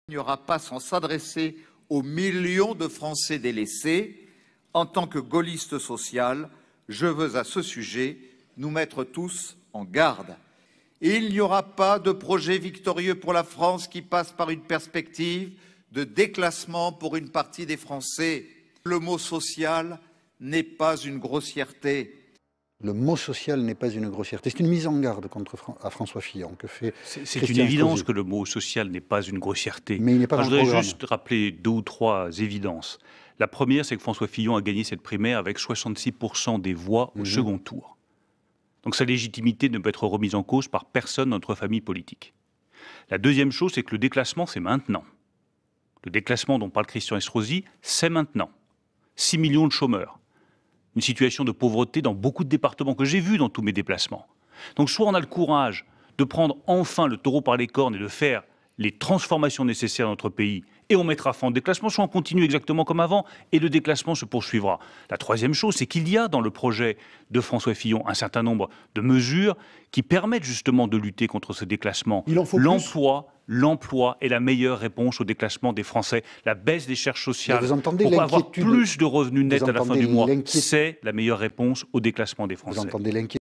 Il n'y aura pas sans s'adresser aux millions de Français délaissés. En tant que gaulliste social, je veux à ce sujet nous mettre tous en garde. Il n'y aura pas de projet victorieux pour la France qui passe par une perspective de déclassement pour une partie des Français. Le mot social n'est pas une grossièreté. Le mot social n'est pas une grossièreté. C'est une mise en garde à François Fillon que fait C'est une évidence que le mot social n'est pas une grossièreté. Mais il n'est pas dans le programme. Je voudrais juste rappeler 2 ou 3 évidences. La première, c'est que François Fillon a gagné cette primaire avec 66% des voix au second tour. Donc sa légitimité ne peut être remise en cause par personne dans notre famille politique. La deuxième chose, c'est que le déclassement, c'est maintenant. Le déclassement dont parle Christian Estrosi, c'est maintenant. 6 millions de chômeurs. Une situation de pauvreté dans beaucoup de départements que j'ai vu dans tous mes déplacements. Donc soit on a le courage de prendre enfin le taureau par les cornes et de faire les transformations nécessaires dans notre pays et on mettra fin au déclassement, soit on continue exactement comme avant et le déclassement se poursuivra. La troisième chose, c'est qu'il y a dans le projet de François Fillon un certain nombre de mesures qui permettent justement de lutter contre ce déclassement. L'emploi est la meilleure réponse au déclassement des Français. La baisse des charges sociales pour avoir plus de revenus nets à la fin du mois, c'est la meilleure réponse au déclassement des Français. Vous entendez l'inquiétude.